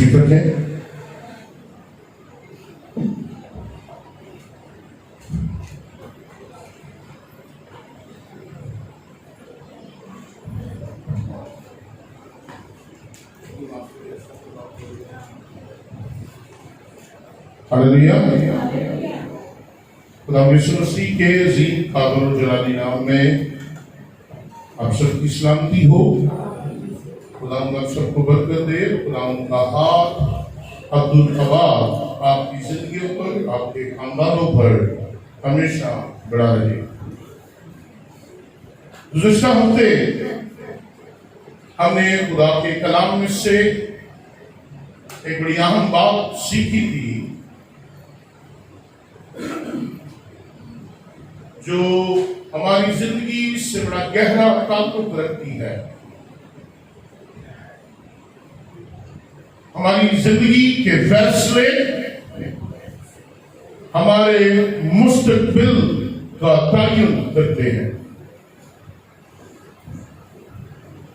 تشریف رکھیں. ہلیلویا. خدا یسوع مسیح کے عظیم قادر و جلالی نام میں آپ سب کی سلامتی ہو. خدا آپ سب کو برکت دے. خدا کا ہاتھ عبدالآباد آپ کی زندگیوں پر، آپ کے خاندانوں پر ہمیشہ بڑا رہے. گزشتہ ہفتے ہم نے خدا کے کلام میں سے ایک بڑی اہم بات سیکھی تھی جو ہماری زندگی سے بڑا گہرا تعلق رکھتی ہے. ہماری زندگی کے فیصلے ہمارے مستقبل کا تعین کرتے ہیں.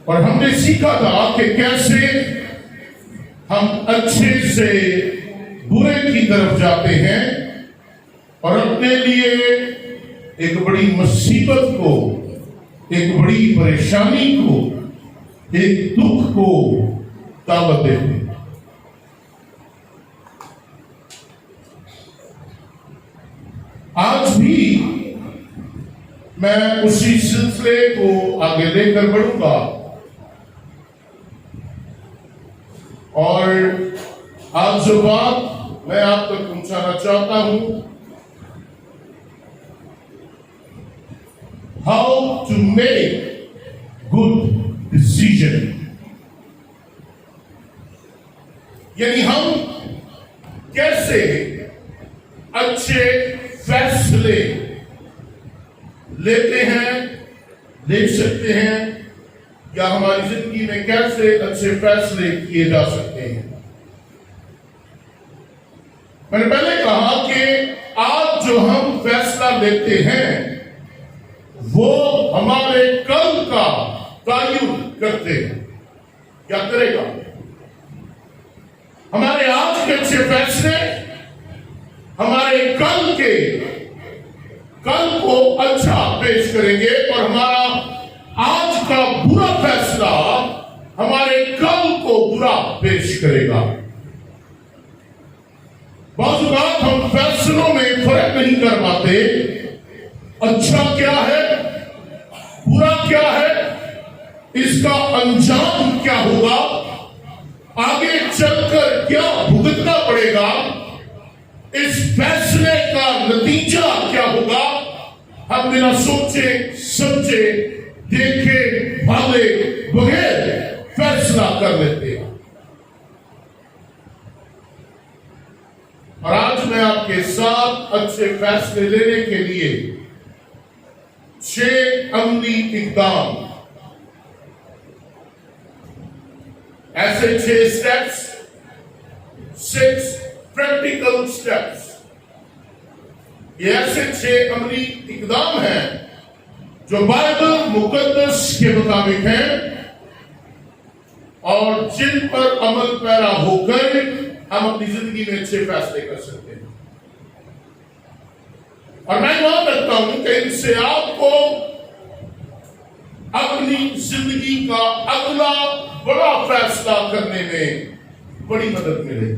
اور ہم نے سیکھا تھا کہ کیسے ہم اچھے سے برے کی طرف جاتے ہیں اور اپنے لیے ایک بڑی مصیبت کو، ایک بڑی پریشانی کو، ایک دکھ کو دعوت دیتے ہیں. آج بھی میں اسی سلسلے کو آگے لے کر بڑھوں گا اور آج جو بات میں آپ تک پہنچانا چاہتا ہوں، how to make good decision. یعنی ہم کیسے اچھے فیصلے لیتے ہیں، لے سکتے ہیں، یا ہماری زندگی میں کیسے اچھے فیصلے کیے جا سکتے ہیں. میں نے پہلے کہا کہ آج جو ہم فیصلہ لیتے ہیں وہ ہمارے کل کا تعین کرتے ہیں. کیا کرے گا؟ ہمارے آج کے اچھے فیصلے ہمارے کل کو اچھا پیش کریں گے، اور ہمارا آج کا برا فیصلہ ہمارے کل کو برا پیش کرے گا. بعض اوقات ہم فیصلوں میں فرق نہیں کر پاتے. اچھا کیا ہے، برا کیا ہے، اس کا انجام کیا ہوگا، آگے چل کر کیا بھگتنا پڑے گا، اس فیصلے کا نتیجہ کیا ہوگا. ہم بنا سوچے سمجھے دیکھے بھالے بغیر فیصلہ کر لیتے ہیں. اور آج میں آپ کے ساتھ اچھے فیصلے لینے کے لیے 6 عملی اقدام، ایسے 6 اسٹیپس، 6 پریکٹیکل اسٹیپس، یہ ایسے 6 عملی اقدام ہیں جو بائبل مقدس کے مطابق ہیں اور جن پر عمل پیرا ہو کر ہم اپنی زندگی میں اچھے فیصلے کر سکتے ہیں. اور میں ایمان رکھتا ہوں کہ ان سے آپ کو اپنی زندگی کا اگلا بڑا فیصلہ کرنے میں بڑی مدد ملے.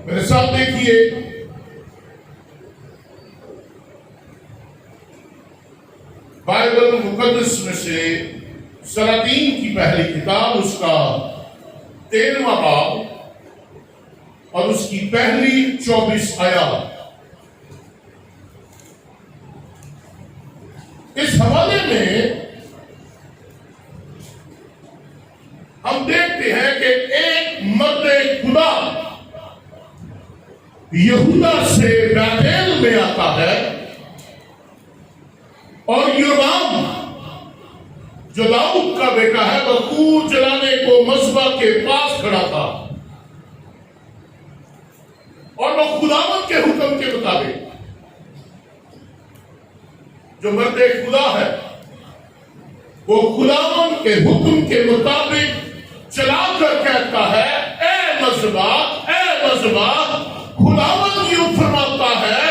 میرے ساتھ دیکھیے، بائبل مقدس میں سے سلاطین کی پہلی کتاب، اس کا 13واں باب اور اس کی پہلی 24 آیات. اس حوالے میں ہم دیکھتے ہیں کہ ایک مرد خدا یہودا سے بیتیل میں آتا ہے، اور یورام جو داؤد کا بیٹا ہے بخور جلانے کو مذبح کے پاس کھڑا تھا، اور وہ خداوند کے حکم کے مطابق جو مرد خدا ہے وہ خداوند کے حکم کے مطابق چلا کر کہتا ہے اے مذبح خداوند یوں فرماتا ہے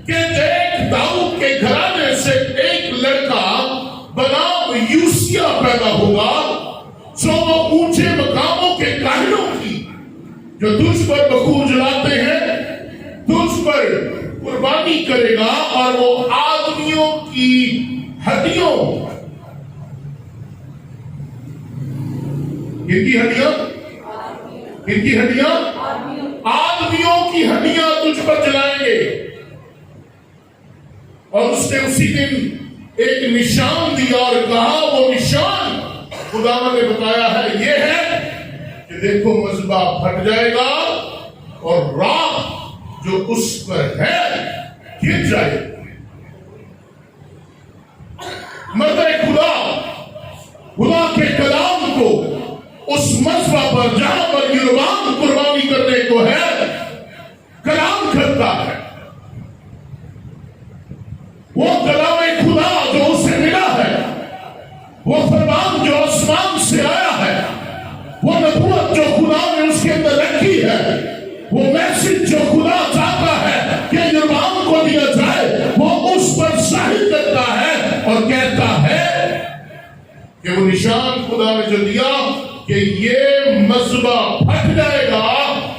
کہ دیکھ داؤد کے گھرانے سے ایک لڑکا بنام یوسیہ پیدا ہوگا جو وہ اونچے مقاموں کے کاہنوں کی جو تجھ پر بخور جلاتے ہیں تجھ پر قربانی کرے گا اور وہ آدمیوں کی ہڈیوں آدمیوں کی ہڈیاں تجھ پر جلائیں گے. اور اس نے اسی دن ایک نشان دیا اور کہا وہ نشان خداوند نے بتایا ہے یہ ہے کہ دیکھو مذبح پھٹ جائے گا اور راکھ جو اس پر ہے گر جائے گا. مردہ خدا کے کلام کو اس مذبح پر جہاں پر یربعام قربانی کرنے کو ہے کلام کرتا ہے. وہ کلام خدا جو اسے ملا ہے وہ فرمان جو آسمان سے آیا ہے وہ نبوت جو خدا نے اس کے اندر رکھی ہے وہ میسج جو خدا چاہتا ہے کہ یربعام کو دیا جائے وہ اس پر ظاہر کرتا ہے اور کہتا ہے کہ وہ نشان خدا نے جو دیا کہ یہ مذبح پھٹ جائے گا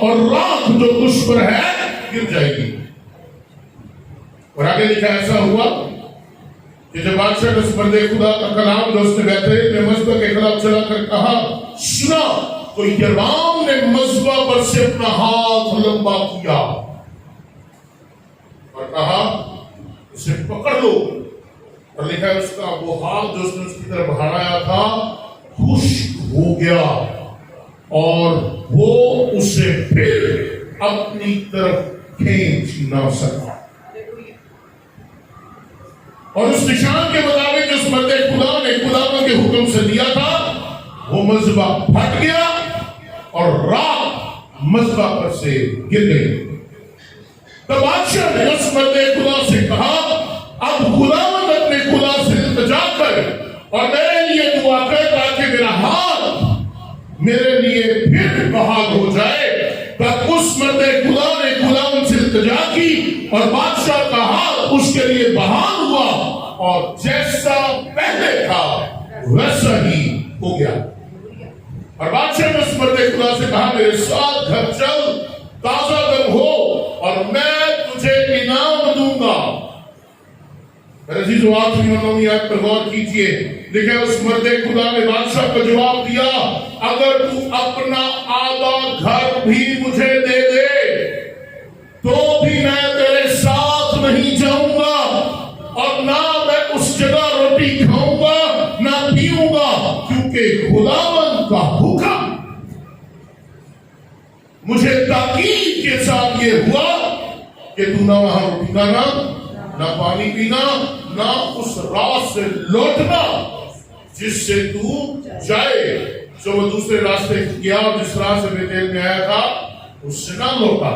اور راکھ جو اس پر ہے گر جائے گی. اور آگے لکھا ایسا ہوا کہ جب بادشاہ نے اس مردے خدا کا کلام جو اس نے بہترین میں مذبح کے خلاف چلا کر کہا سنا تو یربعام نے مذبح پر سے اپنا ہاتھ لمبا کیا اور کہا اسے پکڑ لو. اور لکھا ہے اس کا وہ ہاتھ جو اس نے اس کی طرف بڑھایا تھا خشک ہو گیا اور وہ اسے پھر اپنی طرف کھینچ نہ سکا. اور اس نشان کے مطابق جو اس مردے خدا نے خداوند کے حکم سے دیا تھا وہ مذبح پھٹ گیا اور راکھ مذبح پر سے گر گئی. تو بادشاہ نے اس مردے خدا سے کہا اب خداوند اپنے خدا سے التجا کر اور میرے لیے دعا کر تاکہ میرا ہاتھ میرے لیے پھر بحال ہو جائے. تب اس مردے خدا نے خداوند سے التجا کی اور بادشاہ کا ہاتھ اس کے لیے بحال ہوا اور جیسا پہلے تھا ویسا ہی ہو گیا. اور بادشاہ نے اس مردے خدا سے کہا میرے ساتھ گھر چل تازہ دم ہو اور میں تجھے انعام دوں گا. عزیزو آخری نومی آیت پر غور کیجئے. دیکھیں اس مردے خدا نے بادشاہ کو جواب دیا اگر تو اپنا آدھا گھر بھی مجھے دے دے تو بھی میں تیرے ساتھ نہیں جاؤں گا اور نہ میں اس جگہ روٹی کھاؤں گا نہ پیوں گا کیونکہ خداوند کا حکم مجھے تاکید کے ساتھ یہ ہوا کہ تو نہ وہاں روٹی کھانا نہ پانی پینا نہ اس راہ سے لوٹنا جس سے تو جائے. جو وہ دوسرے راستے کیا اور جس راہ سے بیتیل میں آیا تھا اس سے نہ لوٹا.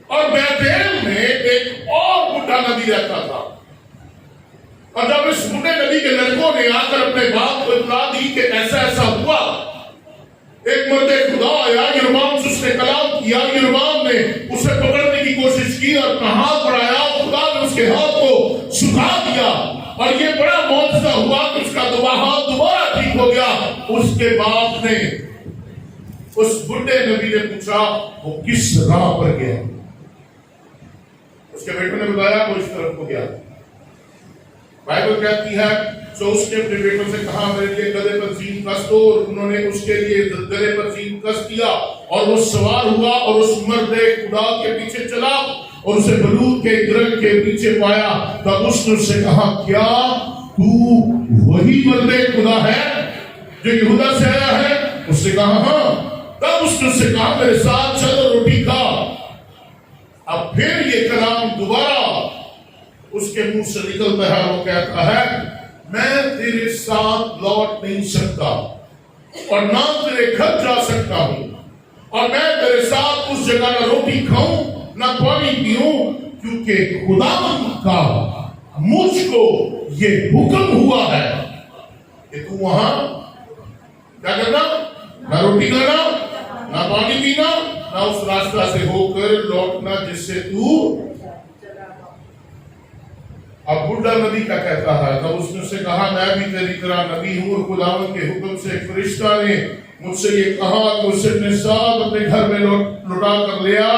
اور بیتیل میں ایک اور بڈھا نبی رہتا تھا اور جب اس بڈھے نبی کے لڑکوں نے آ کر اپنے باپ کو اطلاع دی کہ ایسا ایسا ہوا ایک مرد خدا آیا یربعام سے اس نے کلام کیا. یربعام نے اسے پکڑنے کی کوشش کی اور اپنا ہاتھ بڑھایا خدا نے اس کے ہاتھ کو سکھا دیا اور یہ بڑا معجزہ ہوا کہ اس کا ہاتھ دوبارہ ٹھیک ہو گیا. اس کے باپ نے اس بڈھے نبی نے پوچھا وہ کس راہ پر گیا. اس کے بیٹوں نے بتایا وہ اس طرف کو گیا. بائبل کہتی ہے تو اس نے اپنے بیٹوں سے کہا میرے لیے گدھے پر زین کس دو اور انہوں نے اس کے لیے گدھے پر زین کس دیا اور وہ سوار ہوا اور اس مرد خدا کے پیچھے چلا اور اسے بلوط کے گرگ کے پیچھے پایا. تب اس نے اس سے کہا کیا تو وہی مرد خدا ہے جو یہودا سے آیا ہے؟ اس نے کہا ہاں. تب اس نے اس سے کہا میرے ساتھ چل اور روٹی کھا. اب پھر یہ کلام دوبارہ اس کے منہ سے نکلتا ہے. وہ کہتا ہے میں تیرے ساتھ لوٹ نہیں سکتا اور نہ تیرے گھر جا سکتا ہوں اور میں تیرے ساتھ اس جگہ نہ روٹی کھاؤں نہ پانی پیوں کیونکہ خداوند کا مجھ کو یہ حکم ہوا ہے کہ تو وہاں کیا کرنا، نہ روٹی کھانا، نہ پانی پینا، نہ اس راستہ سے ہو کر لوٹنا جس سے تو۔ اب بڈھا نبی کا کہتا ہے، تب اس نے اسے کہا میں بھی تیری طرح نبی ہوں، اور خداوند کے حکم سے ایک فرشتہ نے مجھ سے یہ کہا کہ اسے اپنے ساتھ اپنے گھر میں لوٹا کر لیا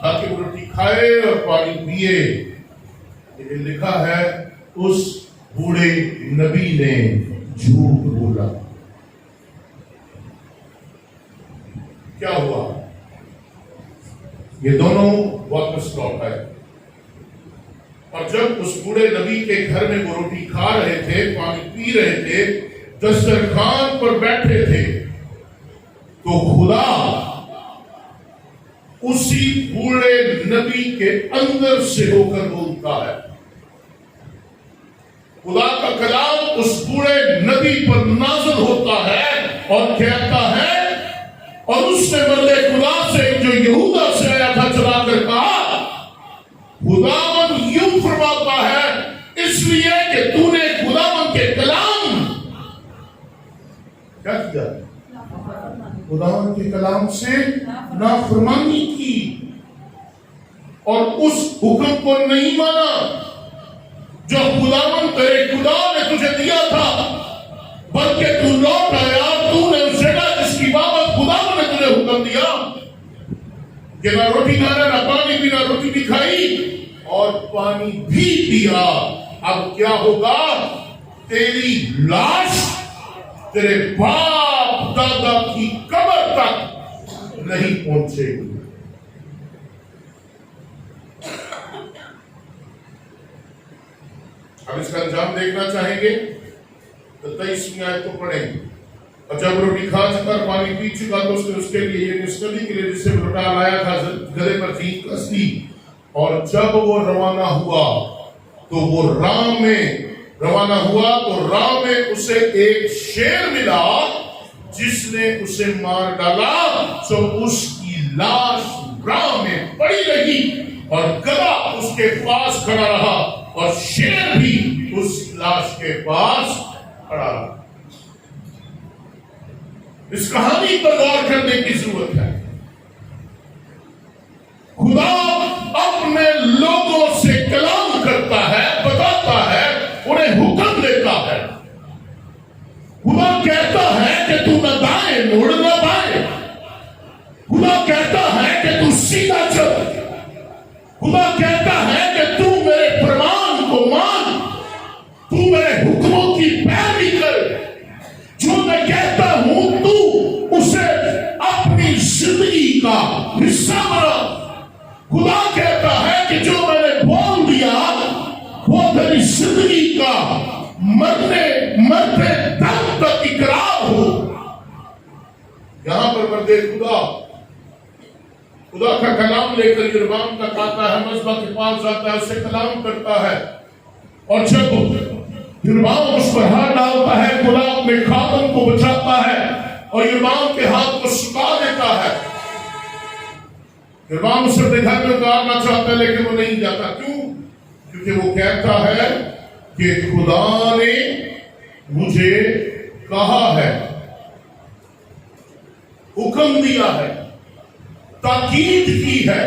تاکہ وہ روٹی کھائے اور پانی پیے۔ لیکن لکھا ہے اس بوڑھے نبی نے جھوٹ بولا۔ کیا ہوا؟ یہ دونوں واپس لوٹ آئے، اور جب اس بوڑھے نبی کے گھر میں وہ روٹی کھا رہے تھے، پانی پی رہے تھے، دسترخوان پر بیٹھے تھے، تو خدا اسی بوڑھے نبی کے اندر سے ہو کر بولتا ہے۔ خدا کا کلام اس بوڑھے نبی پر نازل ہوتا ہے اور کہتا ہے، اور اس نے بندے خدا سے جو یہودا سے آیا تھا چلا کر کہا، خداوند یوں فرماتا ہے اس لیے کہ تو نے خداوند کے کلام کیا کیا، خداوند کے کلام سے نافرمانی کی اور اس حکم کو نہیں مانا جو خداوند تیرے خدا نے تجھے دیا تھا، بلکہ تو لوٹ آیا، تو نے اس جگہ جس کی بابت خداوند نے تجھے حکم دیا کہ نہ روٹی کھانا، نہ پانی پینا، روٹی بھی کھائی اور پانی بھی پیا۔ اب کیا ہوگا؟ تیری لاش تیرے باپ دادا کی قبر تک نہیں پہنچے گی۔ اب اس کا انجام دیکھنا چاہیں گے تو 23ویں آیت کو پڑھیں گے۔ اور جب روٹی کھا چکا اور پانی پی چکا تو اس نے اس کے لیے یہ مستدی کے لیے جس سے لوٹا لایا تھا گدھے پر زین کس دی، اور جب وہ روانہ ہوا تو وہ راہ میں روانہ ہوا تو راہ میں اسے ایک شیر ملا جس نے اسے مار ڈالا، تو اس کی لاش راہ میں پڑی رہی اور گدھا اس کے پاس کھڑا رہا اور شیر بھی اس لاش کے پاس کھڑا رہا۔ اس کہانی پر غور کرنے کی ضرورت ہے۔ خدا اپنے لوگوں سے کلام کرتا ہے، بتاتا ہے، انہیں حکم دیتا ہے۔ خدا کہتا ہے کہ تو نہ دائیں مڑ نہ بائیں، خدا کہتا ہے کہ تو سیدھا چل، خدا کہتا ہے کہ تو میرے فرمان کو مان، تو میرے حکموں کی پیروی کر، جو میں کہتا ہوں تو اسے اپنی زندگی کا حصہ بنا۔ خدا کہتا ہے کہ جو میں نے بول دیا وہ تیری زندگی کا مرتے دم تک اقرار ہو۔ یہاں پر مردے خدا کا کلام لے کر یربام تک آتا ہے، مذبح کے پاس جاتا ہے، اسے کلام کرتا ہے، اور جب یربام اس پر ہاتھ ڈالتا ہے، خدا اپنے خادم کو بچاتا ہے اور یربام کے ہاتھ کو سکا دیتا ہے۔ یربام اسے اپنے گھر میں اتارنا چاہتا ہے لیکن وہ نہیں جاتا۔ کیوں؟ کیونکہ وہ کہتا ہے کہ خدا نے مجھے کہا ہے، حکم دیا ہے، تاکید کی ہے۔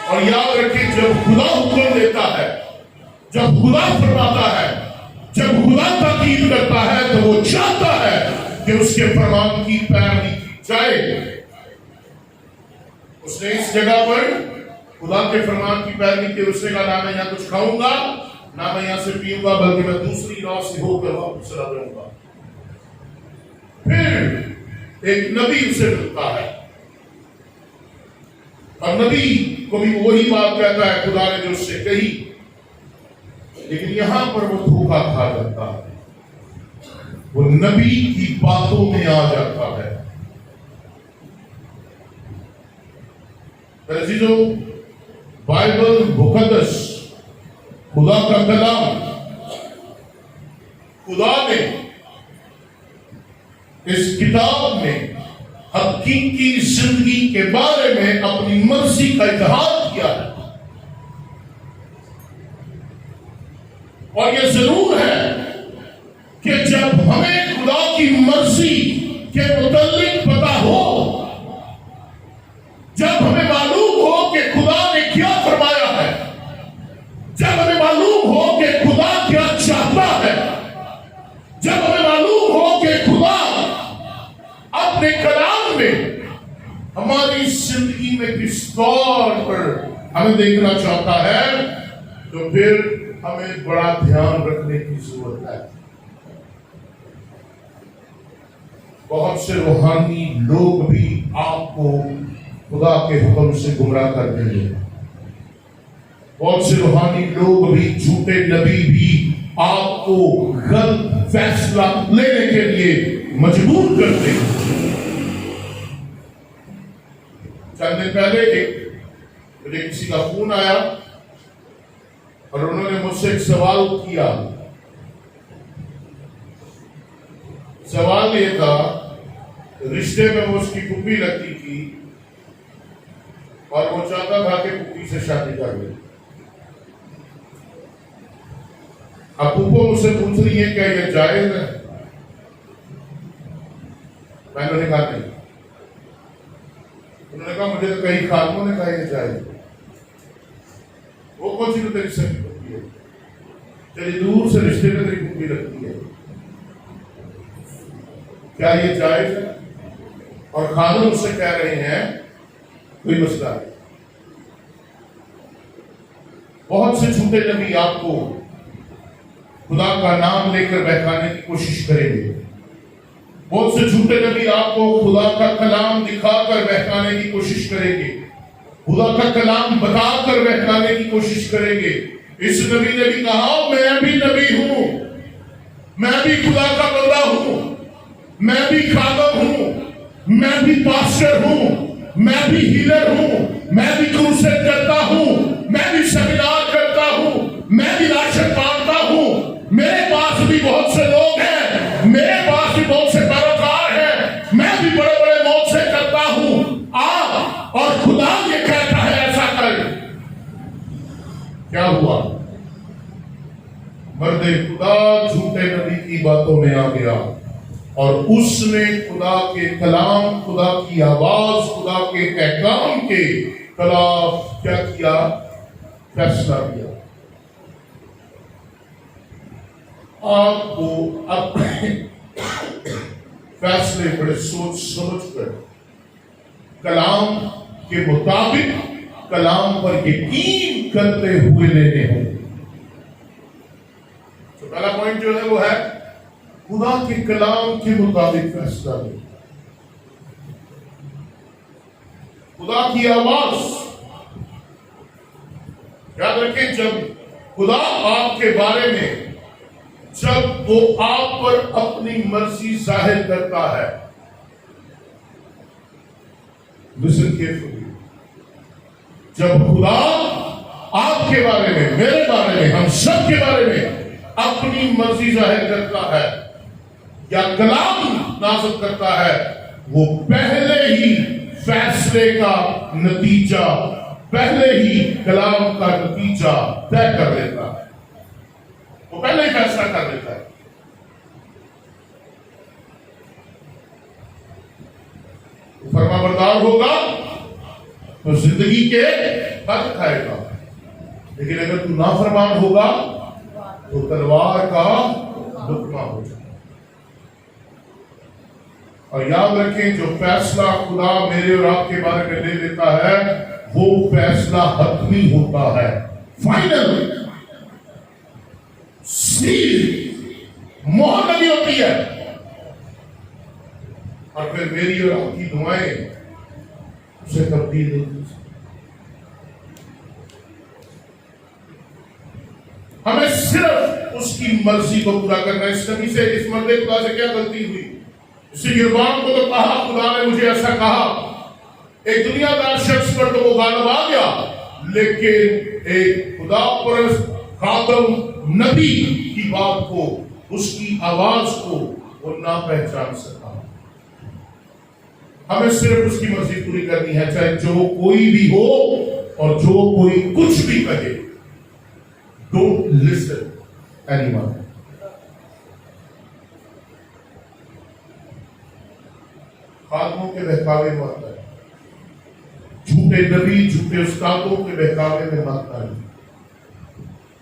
اور یاد رکھیں جب خدا حکم دیتا ہے، جب خدا فرماتا ہے، جب خدا تاکید کرتا ہے تو وہ چاہتا ہے کہ اس کے فرمان کی پیروی کی جائے۔ اس نے اس جگہ پر خدا کے فرمان کی پیروی کی، اس نے کہا نہ میں یہاں کچھ کھاؤں گا، نہ میں یہاں سے پیوں گا، بلکہ میں دوسری راہ سے ہو کر واپس چلا جاؤں گا۔ پھر ایک نبی اسے ملتا ہے اور نبی کو بھی وہی بات کہتا ہے خدا نے جو اس سے کہی، لیکن یہاں پر وہ دھوکا کھا جاتا ہے، وہ نبی کی باتوں میں آ جاتا ہے۔ عزیزو، بائبل مقدس خدا کا کلام، خدا نے اس کتاب میں حقیقی زندگی کے بارے میں اپنی مرضی کا اظہار کیا ہے۔ اور یہ ضرور ہے کہ جب ہمیں خدا کی مرضی کے متعلق پتا ہو، جب ہمیں معلوم ہو کہ خدا نے کیا فرمایا ہے، جب ہمیں معلوم ہو کہ خدا کیا چاہتا ہے، جب ہمیں معلوم ہو کہ خدا اپنے کلام میں ہماری زندگی میں کس طور پر ہمیں دیکھنا چاہتا ہے، تو پھر ہمیں بڑا دھیان رکھنے کی ضرورت ہے۔ بہت سے روحانی لوگ بھی آپ کو خدا کے حکم سے گمراہ کر دیں گے، بہت سے روحانی لوگ بھی، جھوٹے نبی بھی آپ کو غلط فیصلہ لینے کے لیے مجبور کر دیں گے۔ چند دن پہلے مجھے کسی کا فون آیا اور انہوں نے مجھ سے ایک سوال کیا۔ سوال یہ تھا، رشتے میں وہ اس کی پھوپھی لگتی تھی اور وہ چاہتا تھا کہ پھوپھی سے شادی کر لے۔ اب پھوپھو مجھ سے پوچھ رہی ہے کیا یہ جائز ہے؟ میں نے کہا نہیں۔ انہوں نے کہا مجھے تو کئی خاتموں نے کہا یہ جائز ہے۔ وہ کون سی تو تیری سکی پھوپھی ہے؟ تیری دور سے رشتے میں تیری پھوپھی لگتی ہے، کیا یہ جائز ہے؟ اور خادم اس سے کہہ رہے ہیں کوئی مسئلہ ہے۔ بہت سے جھوٹے نبی آپ کو خدا کا نام لے کر بہکانے کی کوشش کریں گے، بہت سے جھوٹے نبی آپ کو خدا کا کلام دکھا کر بہکانے کی کوشش کریں گے، خدا کا کلام بتا کر بہکانے کی کوشش کریں گے۔ اس نبی نے بھی کہا میں بھی نبی ہوں، میں بھی خدا کا بندہ ہوں، میں بھی خادم ہوں، میں بھی پاسٹر ہوں، میں بھی ہیلر ہوں، میں بھی کروسیڈ کرتا ہوں، میں بھی سیمینار کرتا ہوں، میں بھی راشن بانٹتا ہوں، میرے پاس بھی بہت سے لوگ ہیں، میرے پاس بھی بہت سے پیروکار ہیں، میں بھی بڑے بڑے موقع کرتا ہوں، اور خدا یہ کہتا ہے ایسا کر۔ کیا ہوا؟ مرد خدا جھوٹے نبی کی باتوں میں آ گیا اور اس نے خدا کے کلام، خدا کی آواز، خدا کے احکام کے خلاف کیا کیا؟ فیصلہ کیا۔ آپ کو اپنے فیصلے بڑے سوچ سمجھ کر کلام کے مطابق کلام پر یقین کرتے ہوئے لینے ہوں۔ تو پہلا پوائنٹ جو ہے وہ ہے خدا کے کلام کے مطابق فیصلہ لے، خدا کی آواز یاد رکھیں۔ جب خدا آپ کے بارے میں، جب وہ آپ پر اپنی مرضی ظاہر کرتا ہے، listen carefully، جب خدا آپ کے بارے میں، میرے بارے میں، ہم سب کے بارے میں اپنی مرضی ظاہر کرتا ہے یا کلام نازل کرتا ہے، وہ پہلے ہی فیصلے کا نتیجہ، پہلے ہی کلام کا نتیجہ طے کر دیتا ہے، وہ پہلے ہی فیصلہ کر دیتا ہے۔ فرما بردار ہوگا تو زندگی کے حق کھائے گا، لیکن اگر تو نافرمان ہوگا تو تلوار کا لقمہ ہو جائے۔ اور یاد رکھیں جو فیصلہ خدا میرے اور آپ کے بارے میں لے لیتا ہے وہ فیصلہ حتمی ہوتا ہے، فائنل، سیل، مہر لگی ہوتی ہے، اور پھر میری اور آپ کی دعائیں اسے تبدیل نہیں کر سکتی۔ ہمیں صرف اس کی مرضی کو پورا کرنا ہے۔ اس نبی سے، اس مرد خدا سے کیا غلطی ہوئی؟ اسی گربان کو تو کہا خدا نے مجھے ایسا کہا، ایک دنیا دار شخص پر تو وہ غالب آ گیا، لیکن ایک خدا پرست خادم نبی کی بات کو، اس کی آواز کو وہ نہ پہچان سکا۔ ہمیں صرف اس کی مرضی پوری کرنی ہے، چاہے جو کوئی بھی ہو اور جو کوئی کچھ بھی کہے۔ Don't listen, anyone. خادموں کے بہکاوے میں مت آئے, جھوٹے نبی جھوٹے استادوں کے بہکاوے میں مت آئے.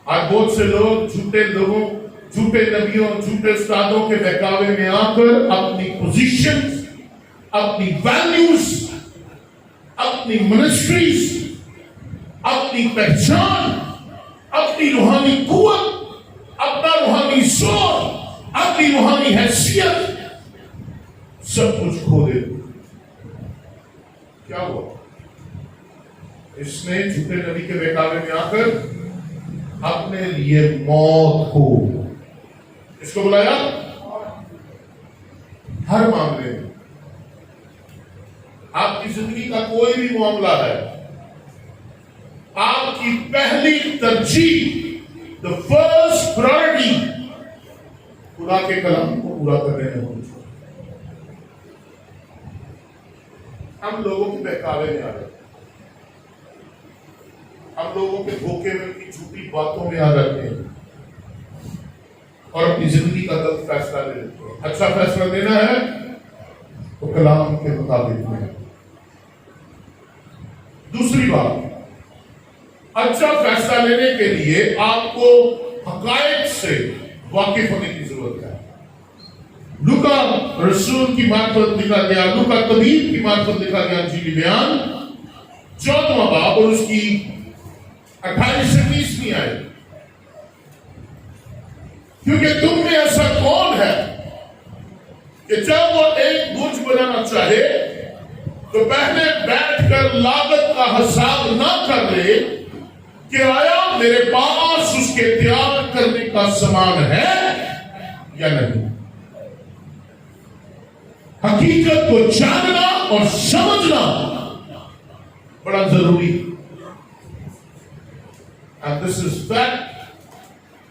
آج بہت سے لوگ جھوٹے نبیوں جھوٹے استادوں کے بہکاوے میں آ کر اپنی پوزیشن, اپنی ویلیوز, اپنی منسٹریز, اپنی پہچان, اپنی روحانی قوت, اپنا روحانی زور, اپنی روحانی حیثیت سب کچھ کھو دے. کیا ہوا؟ اس نے جھوٹے نبی کے بہکاوے میں آ کر اپنے لیے موت کو, اس کو بلایا. ہر معاملے میں آپ کی زندگی کا کوئی بھی معاملہ ہے, آپ کی پہلی ترجیح, the first priority خدا کے کلام کو پورا کرنے میں ہونی چاہیے. ہم لوگوں کے بہکاوے میں آ جاتے ہیں, ہم لوگوں کے دھوکے میں, کی جھوٹی باتوں میں آ جاتے ہیں اور اپنی زندگی کا غلط فیصلہ لے لیتے ہیں. اچھا فیصلہ لینا ہے تو کلام کے مطابق میں. دوسری بات, اچھا فیصلہ لینے کے لیے آپ کو حقائق سے واقف ہونے کی ضرورت ہے. لوکا رسول کی معرفت لکھا گیا, لوکا طبیب کی معرفت لکھا گیا انجیلی بیان 14واں باب اور اس کی 28 سے 30 آئے. کیونکہ تم میں ایسا کون ہے کہ جب وہ ایک برج بنانا چاہے تو پہلے بیٹھ کر لاگت کا حساب نہ کر لے کہ آیا میرے پاس اس کے تیار کرنے کا سامان ہے یا نہیں. حقیقت کو جاننا اور سمجھنا بڑا ضروری. And this is fact.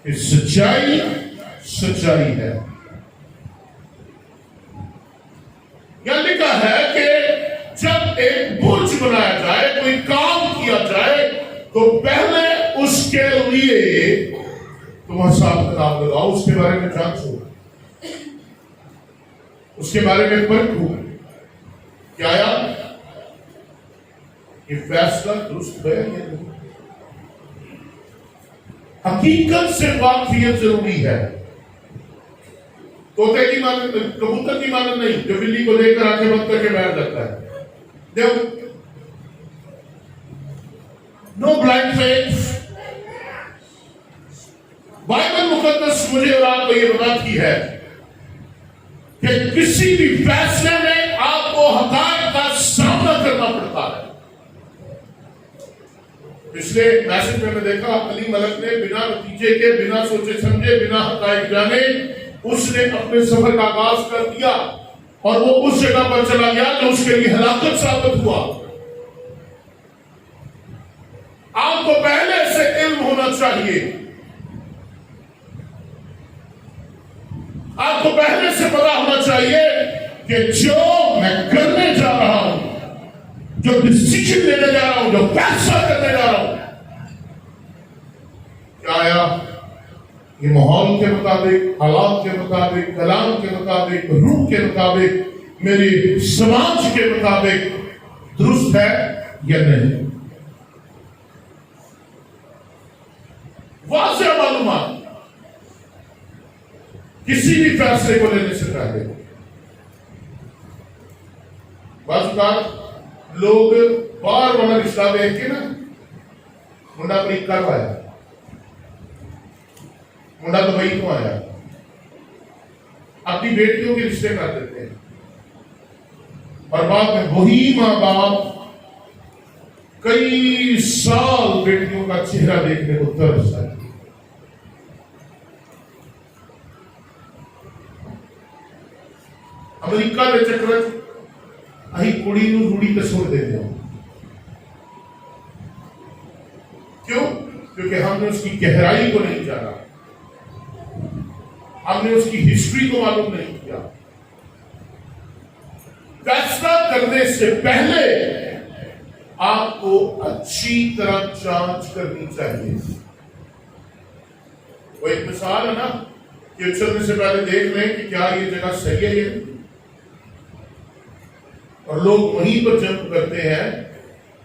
سچائی ہے. یہاں لکھا ہے کہ جب ایک برج بنایا جائے, کوئی کام کیا جائے, تو پہلے اس کے لیے تم حساب کتاب لگاؤ, اس کے بارے میں جانچو, اس کے بارے میں پرکھو کہ آیا یہ فیصلہ درست ہے یا نہیں. حقیقت سے واقفیت ضروری ہے. طوطے کی مانند, کبوتر کی مانند نہیں جو بلی کو دیکھ کر آنکھیں بند کر کے بیٹھ جاتا ہے. دیکھو, نو بلائنڈ فیتھ. بائبل مقدس مجھے اور آپ کو یہ بتاتی ہے کہ کسی بھی فیصلے میں آپ کو حقائق کا سامنا کرنا پڑتا ہے. پچھلے میسج میں دیکھا علی ملک نے بنا نتیجے کے, بنا سوچے سمجھے, بنا حقائق جانے اس نے اپنے سفر کا آغاز کر دیا اور وہ اس جگہ پر چلا گیا جو اس کے لیے ہلاکت ثابت ہوا. آپ کو پہلے سے علم ہونا چاہیے, آپ کو پہلے سے پتا ہونا چاہیے کہ جو میں کرنے جا رہا ہوں, جو ڈسیژن لینے جا رہا ہوں, جو فیصلہ کرنے جا رہا ہوں, کیا آیا یہ ماحول کے مطابق, حالات کے مطابق, کلام کے مطابق, روح کے مطابق, میری سماج کے مطابق درست ہے یا نہیں. واضح معلومات کسی بھی فیصلے کو لینے سے پہلے. بعض اوقات لوگ بار والا رشتہ دیکھ کے نا منڈا بریک کر پایا, منڈا دبئی کو آیا, اپنی بیٹیوں کے رشتے کر دیتے ہیں اور بعد میں وہی ماں باپ کئی سال بیٹیوں کا چہرہ دیکھنے کو ترس آئے. امریکہ کے چکر اہی کڑی نو روڑی تے چھوڑ دیتے ہیں. کیوں؟ کیونکہ ہم نے اس کی گہرائی کو نہیں جانا, ہم نے اس کی ہسٹری کو معلوم نہیں کیا. فیصلہ کرنے سے پہلے آپ کو اچھی طرح جانچ کرنی چاہیے. وہ ایک مثال ہے نا کہ چلنے سے پہلے دیکھ لیں کہ کیا یہ جگہ صحیح ہے یہ، اور لوگ وہیں پر جمپ کرتے ہیں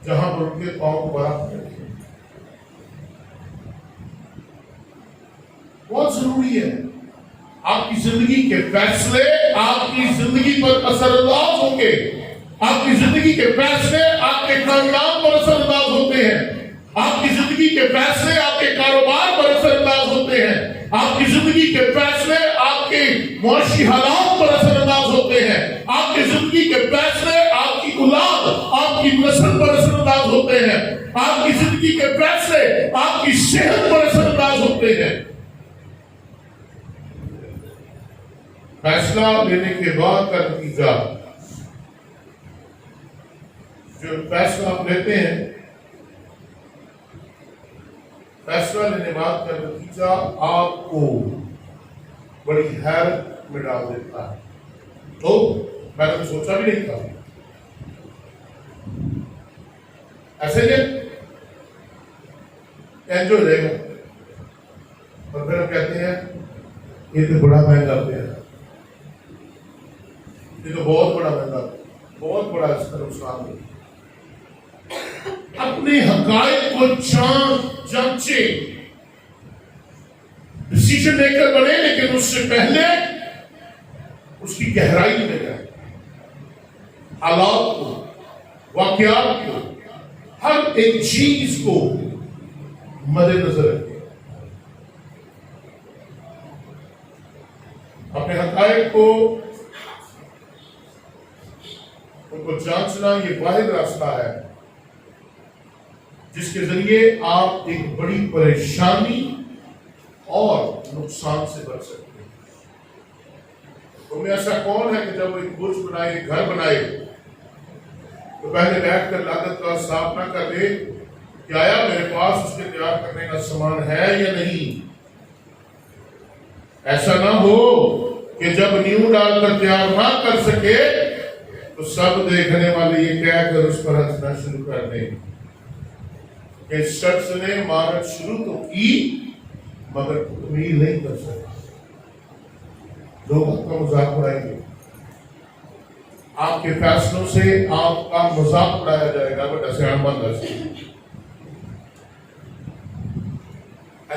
جہاں پر ان کے پاؤں کو برابر کرتے ہیں۔ بہت ضروری ہے، آپ کی زندگی کے فیصلے آپ کی زندگی پر اثر انداز ہوں گے، آپ کی زندگی کے فیصلے آپ کے خاندان پر اثر انداز ہوتے ہیں، آپ کی زندگی کے فیصلے آپ کے کاروبار پر اثر انداز ہوتے ہیں، آپ کی زندگی کے فیصلے آپ کے معاشی حالات پر اثر انداز ہوتے ہیں، آپ کی زندگی کے فیصلے آپ کی اولاد آپ کی نسل پر اثر انداز ہوتے ہیں، آپ کی زندگی کے فیصلے آپ کی صحت پر اثر انداز ہوتے ہیں۔ فیصلہ لینے کے بعد کا نتیجہ، جو فیصلہ آپ لیتے ہیں، فیصلہ لینے بعد کا نتیجہ آپ کو بڑی حیرت میں ڈال دیتا ہے۔ تو میں نے سوچا بھی نہیں تھا ایسے انجو رہے گا، اور پھر ہم کہتے ہیں یہ تو بڑا مہنگا پہ ہے، یہ تو بہت بڑا مہنگا، بہت بڑا اس کا نقصان ہے۔ اپنے حقائق کو جانچے، ڈسیژن میکر بنے، لیکن اس سے پہلے اس کی گہرائی میں جائے، حالات کو، واقعات کو، ہر ایک چیز کو مد نظر رکھے۔ اپنے حقائق کو ان کو جانچنا یہ واحد راستہ ہے جس کے ذریعے آپ ایک بڑی پریشانی اور نقصان سے بچ سکتے ہیں۔ تو میں ایسا کون ہے کہ جب وہ ایک برج بنائے، ایک گھر بنائے، تو پہلے بیٹھ کر لاگت کا حساب نہ کر دے کہ آیا میرے پاس اس کے تیار کرنے کا سامان ہے یا نہیں۔ ایسا نہ ہو کہ جب نیو ڈال کر تیار نہ کر سکے تو سب دیکھنے والے یہ کہہ کر اس پر ہنسنا شروع کر دیں کہ اس شخص نے عمارت شروع تو کی مگر تکمیل نہیں کر سکا۔ لوگ آپ کا مذاق اڑائیں گے، آپ کے فیصلوں سے آپ کا مذاق اڑایا جائے گا، بٹ ایسے عمل ایسے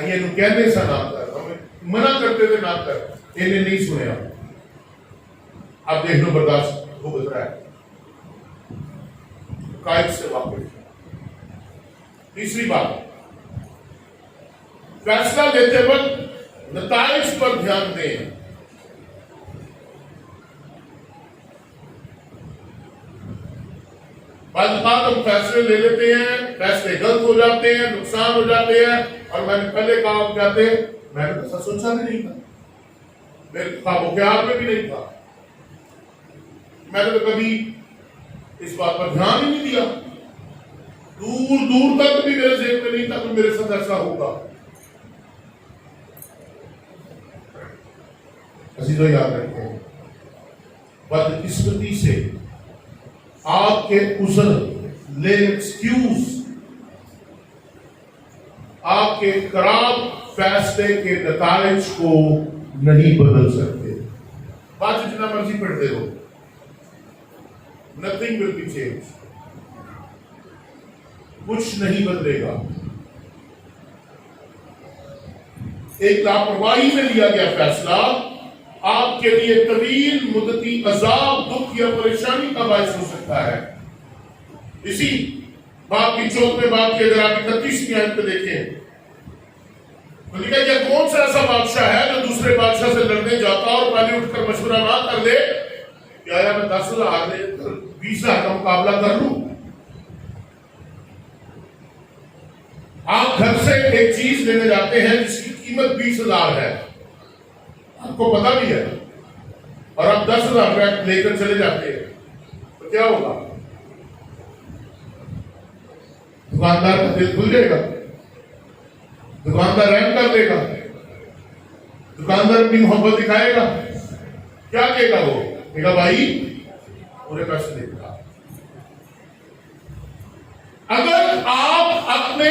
یہ لوگ کہنے سے نہ کر، ہمیں منع کرتے تھے نہ کر، انہیں نہیں سنے۔ آپ دیکھ لو برداشت وہ گزرا ہے، قائد سے واقف۔ تیسری بات، فیصلہ لیتے وقت نتائج پر دھیان دیں۔ بعض اوقات ہم فیصلے لے لیتے ہیں، فیصلے غلط ہو جاتے ہیں، نقصان ہو جاتے ہیں، اور میں نے پہلے کہا ہم کہتے ہیں میں نے ایسا سوچا بھی نہیں تھا، میرے خوابوں کے ہاتھ میں بھی نہیں تھا، میں نے تو کبھی اس بات پر دھیان ہی نہیں دیا، دور دور تک بھی میرے ذہن میں نہیں تھا کہ میرے ساتھ ایسا ہوگا۔ عزیزو یاد رکھیں، بدقسمتی سے آپ کے عذر لے ایکسکیوز آپ کے خراب فیصلے کے نتائج کو نہیں بدل سکتے۔ بات جتنا مرضی پڑھتے ہو، nothing will be changed، کچھ نہیں بدلے گا۔ ایک لاپرواہی میں لیا گیا فیصلہ آپ کے لیے طویل مدتی عذاب، دکھ یا پریشانی کا باعث ہو سکتا ہے۔ اسی بات کی 14ویں بات کی اگر آپ 31ویں آیت پہ دیکھیں تو لکھا ہے کہ کون سا ایسا بادشاہ ہے جو دوسرے بادشاہ سے لڑنے جاتا اور پہلے اٹھ کر مشورہ نہ کر لے کہ آیا میں 10,000 دے 20,000 کا مقابلہ کر لوں۔ آپ گھر سے ایک چیز لینے جاتے ہیں جس کی قیمت 20,000 ہے، آپ کو پتا بھی ہے، اور آپ 10,000 لے کر چلے جاتے ہیں، تو کیا ہوگا؟ دکاندار کا دل کھل جائے گا، دکاندار رحم کر دے گا، دکاندار اپنی محبت دکھائے گا، کیا کہے گا؟ وہ کہے گا بھائی پورے پیسے دے گا۔ اگر آپ اپنے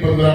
15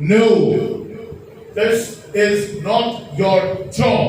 No, this is not your job.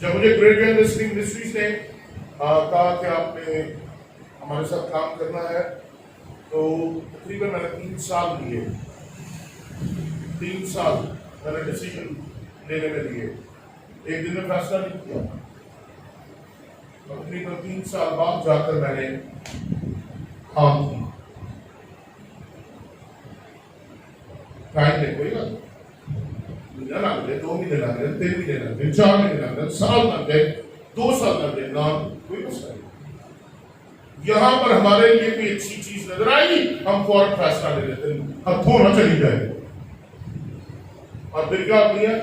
جب مجھے گریٹ ریسلنگ منسٹریز نے کہا کہ آپ نے ہمارے ساتھ کام کرنا ہے تو تقریباً میں نے 3 سال لیے، 3 سال میں نے ڈیسیجن لینے میں لیے، ایک دن میں فیصلہ نہیں کیا، تقریباً 3 سال بعد جا کر میں نے کام کی۔ ٹائم لے کوئی بات مہینہ لگ گئے، 2 مہینے لگ گئے، 3 مہینے لگ گئے، 4 مہینے لگ گئے، سال لگ گئے، 2 سال لگ گئے، کوئی مسئلہ نہیں۔ یہاں پر ہمارے لیے کوئی اچھی چیز نظر آئی، ہم فوراً فیصلہ لے لیتے ہیں، ہتھوں نہ چلی جائے، اور پھر کیا ہوتی ہے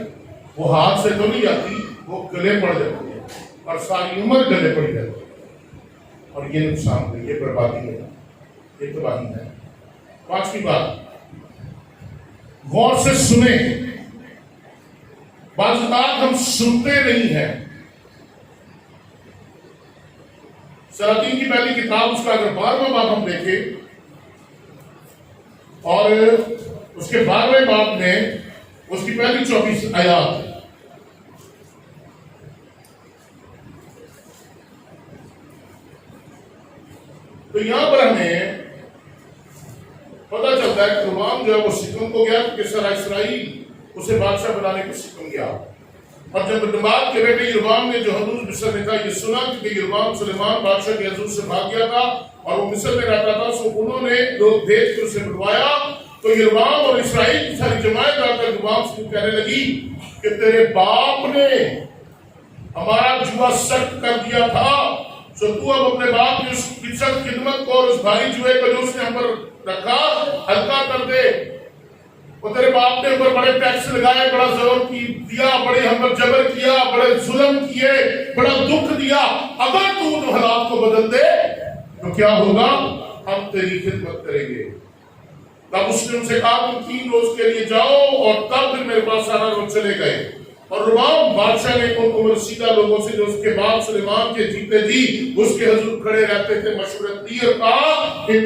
وہ ہاتھ سے تو نہیں آتی، وہ گلے پڑ جاتی ہے اور ساری عمر گلے پڑ جاتی ہے، اور یہ نقصان ہے، یہ بربادی ہے، یہ تباہی ہے۔ 5ویں بات، غور سے سنیں۔ بعض بات ہم سنتے نہیں ہیں۔ سلاطین کی پہلی کتاب اس کا اگر 12واں باب ہم دیکھیں اور اس کے 12ویں باب میں اس کی پہلی 24 آیات، تو یہاں پر ہمیں پتا چلتا ہے کہ غلام جو ہے وہ سکم کو گیا کہ سارا اسرائیل اسے بادشاہ بنانے کو سکم گیا، اور جب نبات کے بیٹے یربعام نے جو حضور مصر نے کہا یہ سنا کہ یربعام سلیمان بادشاہ کے حضور سے بھاگ گیا تھا اور وہ مصر میں رہتا تھا، سو انہوں نے لوگ بھیج کر اسے بلوایا، تو یربعام اور اسرائیل کی ساری جماعت آ کر یربعام سے کہنے لگی کہ تیرے باپ نے ہمارا جوا سخت کر دیا تھا، سو تو اب اپنے باپ کی اس کی سخت خدمت کو اور اس بھاری جوئے کو جو اس نے ہم پر رکھا ہلکا کر دے۔ وہ تیرے باپ نے اوپر بڑے ٹیکس لگائے، بڑا زور دیا، بڑے ہم پر جبر کیا، بڑے ظلم کیے، بڑا دکھ دیا، اگر تو ان حالات کو بدل دے تو کیا ہوگا؟ ہم تیری خدمت کریں گے۔ تب اس نے ان سے کہا تم 3 روز کے لیے جاؤ، اور تب پھر میرے پاس سارا روز چلے گئے، اور ربعام بادشاہ نے ان کو رسیدہ لوگوں سے جو اس کے باپ سلیمان کے جیتے جی اس کے حضور کھڑے رہتے تھے مشورت دی اور کہا